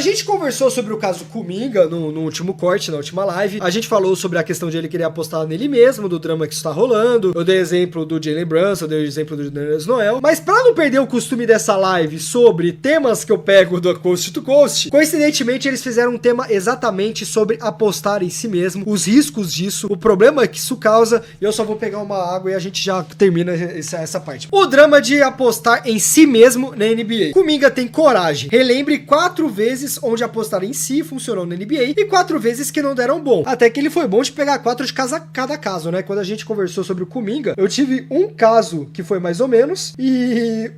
A gente conversou sobre o caso Kuminga no último corte, na última live. A gente falou sobre a questão de ele querer apostar nele mesmo, do drama que está rolando. Eu dei exemplo do Jalen Brunson, eu dei exemplo do Nerlens Noel. Mas pra não perder o costume dessa live sobre temas que eu pego do Coast to Coast, coincidentemente eles fizeram um tema exatamente sobre apostar em si mesmo, os riscos disso, o problema que isso causa. E eu só vou pegar uma água e a gente já termina essa parte. O drama de apostar em si mesmo na NBA. Kuminga tem coragem. Relembre 4 vezes onde apostar em si funcionou na NBA e 4 vezes que não deram bom. Até que ele foi bom de pegar 4 de cada caso, né? Quando a gente conversou sobre o Kuminga, eu tive um caso que foi mais ou menos e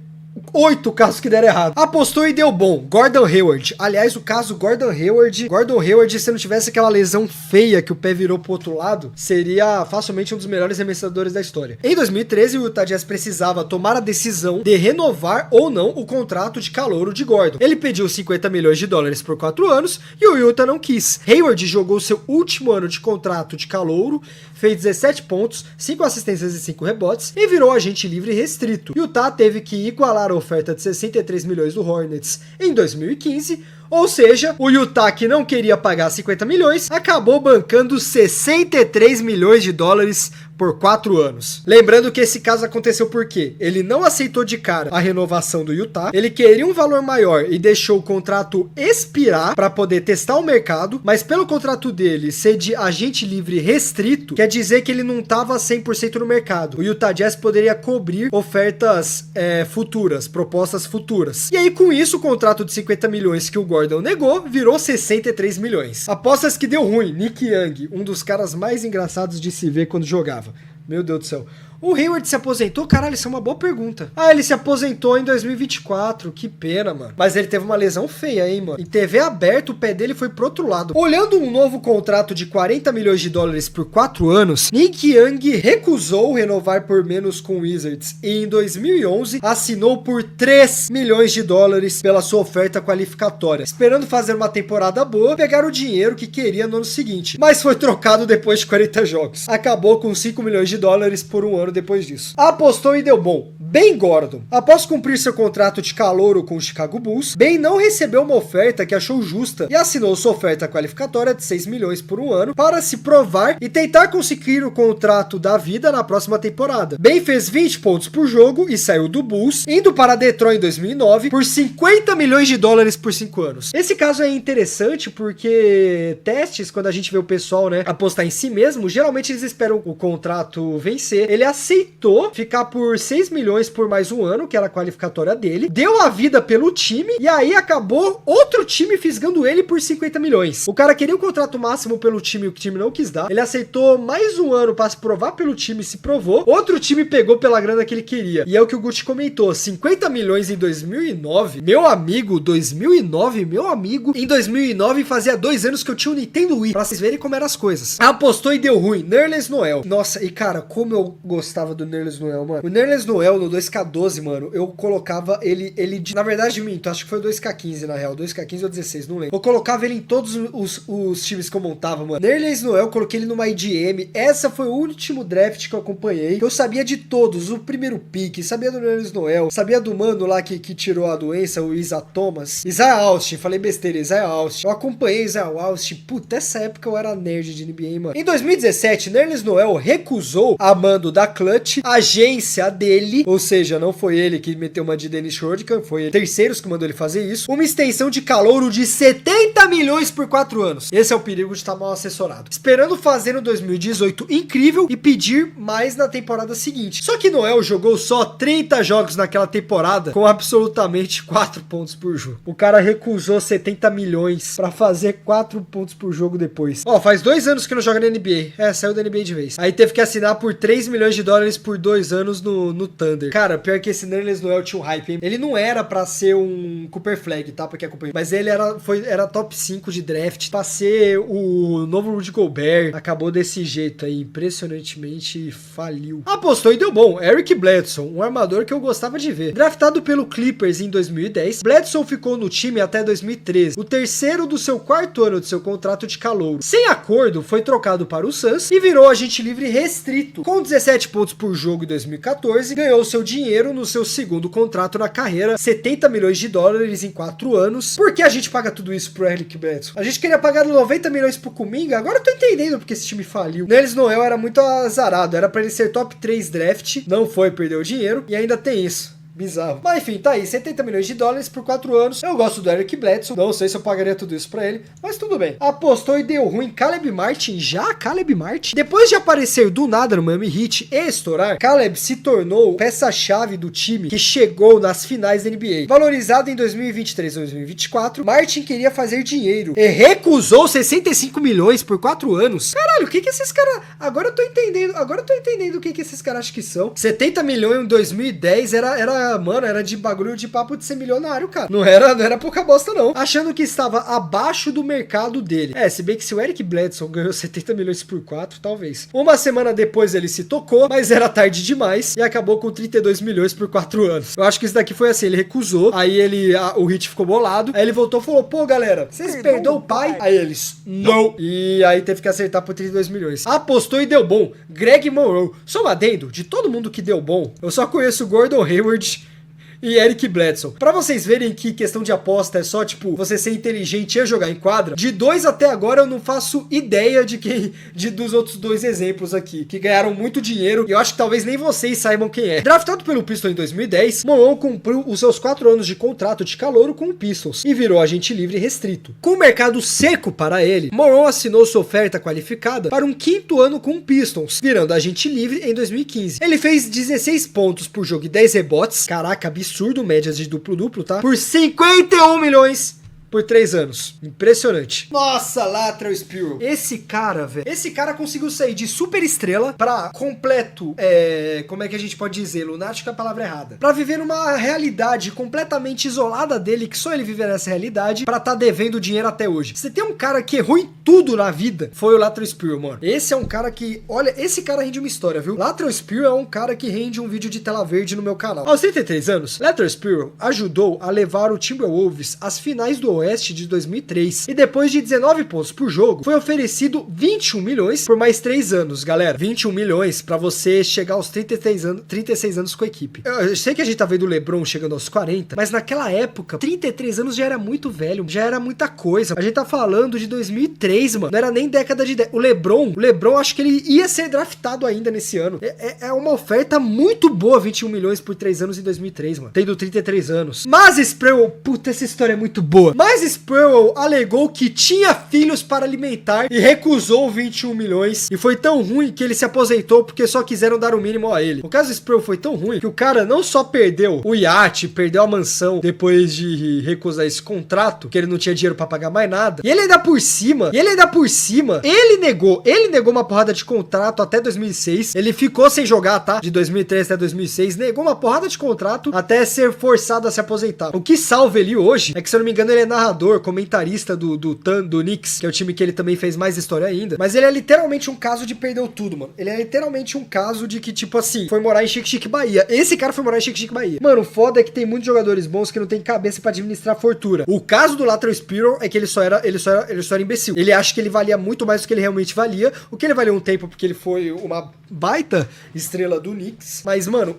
8 casos que deram errado. Apostou e deu bom. Gordon Hayward. Aliás, o caso Gordon Hayward, se não tivesse aquela lesão feia que o pé virou pro outro lado, seria facilmente um dos melhores arremessadores da história. Em 2013, o Utah Jazz precisava tomar a decisão de renovar ou não o contrato de calouro de Gordon. Ele pediu 50 milhões de dólares por 4 anos e o Utah não quis. Hayward jogou seu último ano de contrato de calouro, fez 17 pontos, 5 assistências e 5 rebotes e virou agente livre restrito. Utah teve que igualar a oferta de 63 milhões do Hornets em 2015, ou seja, o Utah, que não queria pagar 50 milhões, acabou bancando 63 milhões de dólares por 4 anos. Lembrando que esse caso aconteceu porque ele não aceitou de cara a renovação do Utah, ele queria um valor maior e deixou o contrato expirar para poder testar o mercado, mas pelo contrato dele ser de agente livre restrito, quer dizer que ele não estava 100% no mercado. O Utah Jazz poderia cobrir ofertas futuras, propostas futuras. E aí com isso, o contrato de 50 milhões que o Gordon negou, virou 63 milhões. Apostas que deu ruim. Nick Young, um dos caras mais engraçados de se ver quando jogava. Meu Deus do céu. O Hayward se aposentou? Caralho, isso é uma boa pergunta. Ah, ele se aposentou em 2024. Que pena, mano. Mas ele teve uma lesão feia, hein, mano. Em TV aberta, o pé dele foi pro outro lado. Olhando um novo contrato de 40 milhões de dólares por 4 anos, Nick Young recusou renovar por menos com o Wizards. E em 2011, assinou por 3 milhões de dólares pela sua oferta qualificatória. Esperando fazer uma temporada boa, pegar o dinheiro que queria no ano seguinte. Mas foi trocado depois de 40 jogos. Acabou com 5 milhões de dólares por um ano depois disso. Apostou e deu bom. Ben Gordon. Após cumprir seu contrato de calouro com o Chicago Bulls, Ben não recebeu uma oferta que achou justa e assinou sua oferta qualificatória de 6 milhões por um ano para se provar e tentar conseguir o contrato da vida na próxima temporada. Ben fez 20 pontos por jogo e saiu do Bulls, indo para Detroit em 2009 por 50 milhões de dólares por 5 anos. Esse caso é interessante porque testes, quando a gente vê o pessoal, né, apostar em si mesmo, geralmente eles esperam o contrato vencer. Ele aceitou ficar por 6 milhões por mais um ano, que era a qualificatória dele, deu a vida pelo time, e aí acabou outro time fisgando ele por 50 milhões. O cara queria um contrato máximo pelo time, o time não quis dar, ele aceitou mais um ano para se provar pelo time, se provou, outro time pegou pela grana que ele queria, e é o que o Gucci comentou, 50 milhões em 2009, meu amigo, em 2009 fazia 2 anos que eu tinha um Nintendo Wii, pra vocês verem como eram as coisas. Apostou e deu ruim, Nerlens Noel. Nossa, e cara, como eu gostava do Nerlens Noel, mano. O Nerlens Noel no 2K12, mano, eu colocava ele na verdade, minto, acho que foi o 2K15 na real, 2K15 ou 16, não lembro. Eu colocava ele em todos os times que eu montava, mano. Nerlens Noel, coloquei ele numa IDM, essa foi o último draft que eu acompanhei, eu sabia de todos, o primeiro pick, sabia do Nerlens Noel, sabia do mano lá que tirou a doença, o Isaiah Austin, falei besteira, Isaiah Austin. Eu acompanhei Isaiah Austin, puta, essa época eu era nerd de NBA, mano. Em 2017, Nerlens Noel recusou a mando da Clutch, agência dele, ou seja, não foi ele que meteu uma de Dennis Schroeder, foi terceiros que mandou ele fazer isso, uma extensão de calouro de 70 milhões por 4 anos. Esse é o perigo de estar mal assessorado. Esperando fazer no 2018 incrível e pedir mais na temporada seguinte. Só que Noel jogou só 30 jogos naquela temporada com absolutamente 4 pontos por jogo. O cara recusou 70 milhões pra fazer 4 pontos por jogo depois. Ó, faz 2 anos que não joga na NBA. Saiu da NBA de vez. Aí teve que assinar por 3 milhões de dólares por 2 anos no Thunder. Cara, pior que esse Nerlens Noel tinha um hype, hein? Ele não era pra ser um Cooper Flag, tá? Porque acompanhei. Mas ele era top 5 de draft. Pra ser o novo Rudy Gobert. Acabou desse jeito aí. Impressionantemente faliu. Apostou e deu bom. Eric Bledsoe, um armador que eu gostava de ver. Draftado pelo Clippers em 2010, Bledsoe ficou no time até 2013. O terceiro do seu 4º ano de seu contrato de calouro. Sem acordo, foi trocado para o Suns e virou agente livre restrito. Com 17 pontos por jogo em 2014, ganhou seu dinheiro no seu segundo contrato na carreira, 70 milhões de dólares em 4 anos. Por que a gente paga tudo isso pro Eric Bledsoe? A gente queria pagar 90 milhões pro Kuminga, agora eu tô entendendo porque esse time faliu. Nerlens Noel era muito azarado, era pra ele ser top 3 draft, não foi, perdeu o dinheiro, e ainda tem isso. Bizarro. Mas enfim, tá aí, 70 milhões de dólares por 4 anos. Eu gosto do Eric Bledsoe, não sei se eu pagaria tudo isso pra ele, mas tudo bem. Apostou e deu ruim. Caleb Martin, já? Caleb Martin? Depois de aparecer do nada no Miami Heat e estourar, Caleb se tornou peça-chave do time que chegou nas finais da NBA. Valorizado em 2023 e 2024, Martin queria fazer dinheiro e recusou 65 milhões por 4 anos. Caralho, o que esses caras... Agora eu tô entendendo o que esses caras acham que são. 70 milhões em 2010 mano, era de bagulho de papo de ser milionário, cara. Não era pouca bosta, não. Achando que estava abaixo do mercado dele. Se bem que se o Eric Bledsoe ganhou 70 milhões por 4, talvez. Uma semana depois ele se tocou, mas era tarde demais e acabou com 32 milhões por 4 anos. Eu acho que isso daqui foi assim, ele recusou, aí o Heat ficou bolado, aí ele voltou e falou, pô, galera, vocês perderam o pai? Aí eles, não. E aí teve que acertar por 32 milhões. Apostou e deu bom. Greg Monroe. Só um adendo, de todo mundo que deu bom, eu só conheço o Gordon Hayward e Eric Bledsoe. Pra vocês verem que questão de aposta é só, tipo, você ser inteligente e jogar em quadra, de 2 até agora eu não faço ideia dos outros 2 exemplos aqui, que ganharam muito dinheiro, e eu acho que talvez nem vocês saibam quem é. Draftado pelo Pistons em 2010, Monroe cumpriu os seus 4 anos de contrato de calouro com o Pistons, e virou agente livre restrito. Com o mercado seco para ele, Monroe assinou sua oferta qualificada para um 5º ano com o Pistons, virando agente livre em 2015. Ele fez 16 pontos por jogo e 10 rebotes, caraca, absurdo, médias de duplo-duplo, tá? Por 51 milhões por 3 anos. Impressionante. Nossa, Latrell Sprewell. Esse cara, velho. Esse cara conseguiu sair de super estrela pra completo, como é que a gente pode dizer? Lunático é a palavra errada. Pra viver numa realidade completamente isolada dele, que só ele viver nessa realidade, pra tá devendo dinheiro até hoje. Você tem um cara que errou em tudo na vida, foi o Latrell Sprewell, mano. Esse é um cara que, olha, esse cara rende uma história, viu? Latrell Sprewell é um cara que rende um vídeo de tela verde no meu canal. Aos 33 anos, Latrell Sprewell ajudou a levar o Timberwolves às finais do Oeste de 2003 e depois de 19 pontos por jogo, foi oferecido 21 milhões por mais 3 anos, galera. 21 milhões pra você chegar aos 36 anos com a equipe. Eu sei que a gente tá vendo o LeBron chegando aos 40, mas naquela época, 33 anos já era muito velho, já era muita coisa. A gente tá falando de 2003, mano. Não era nem década de... O LeBron, acho que ele ia ser draftado ainda nesse ano. É uma oferta muito boa, 21 milhões por 3 anos em 2003, mano. Tendo 33 anos. Mas Sprewell, puta, essa história é muito boa. Mas Sprewell alegou que tinha filhos para alimentar e recusou 21 milhões. E foi tão ruim que ele se aposentou porque só quiseram dar o mínimo a ele. O caso Sprewell foi tão ruim que o cara não só perdeu o iate, perdeu a mansão depois de recusar esse contrato, que ele não tinha dinheiro para pagar mais nada. E ele ainda por cima, ele negou uma porrada de contrato até 2006. Ele ficou sem jogar, tá? De 2003 até 2006, negou uma porrada de contrato até ser forçado a se aposentar. O que salva ele hoje é que, se eu não me engano, ele é narrador, comentarista do Knicks, que é o time que ele também fez mais história ainda. Mas ele é literalmente um caso de perdeu tudo, mano. Ele é literalmente um caso de que, tipo assim, foi morar em Chique-Chique, Bahia. Esse cara foi morar em Chique-Chique, Bahia. Mano, o foda é que tem muitos jogadores bons que não tem cabeça pra administrar fortuna. O caso do Latrell Sprewell é que ele só era imbecil. Ele acha que ele valia muito mais do que ele realmente valia. O que ele valia um tempo porque ele foi uma baita estrela do Knicks. Mas, mano,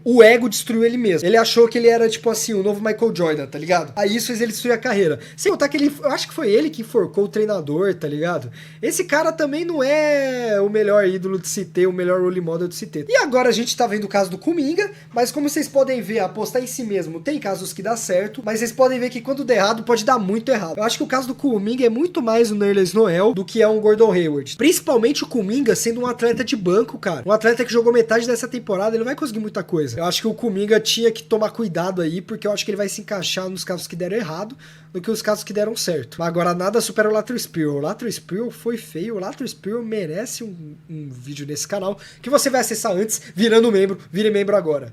o ego destruiu ele mesmo. Ele achou que ele era, tipo assim, o novo Michael Jordan, tá ligado? Aí isso fez ele destruir a carreira. Sem contar que eu acho que foi ele que enforcou o treinador, tá ligado? Esse cara também não é o melhor ídolo de se ter, o melhor role model de se ter. E agora a gente tá vendo o caso do Kuminga, mas como vocês podem ver, apostar em si mesmo tem casos que dá certo, mas vocês podem ver que quando der errado, pode dar muito errado. Eu acho que o caso do Kuminga é muito mais o Nerlens Noel do que é um Gordon Hayward. Principalmente o Kuminga sendo um atleta de banco, cara. Um atleta que jogou metade dessa temporada, ele não vai conseguir muita coisa. Eu acho que o Kuminga tinha que tomar cuidado aí, porque eu acho que ele vai se encaixar nos casos que deram errado do que os casos que deram certo. Agora nada supera o Latrell Sprewell. O Latrell Sprewell foi feio. O Latrell Sprewell merece um vídeo nesse canal que você vai acessar antes, virando membro. Vire membro agora.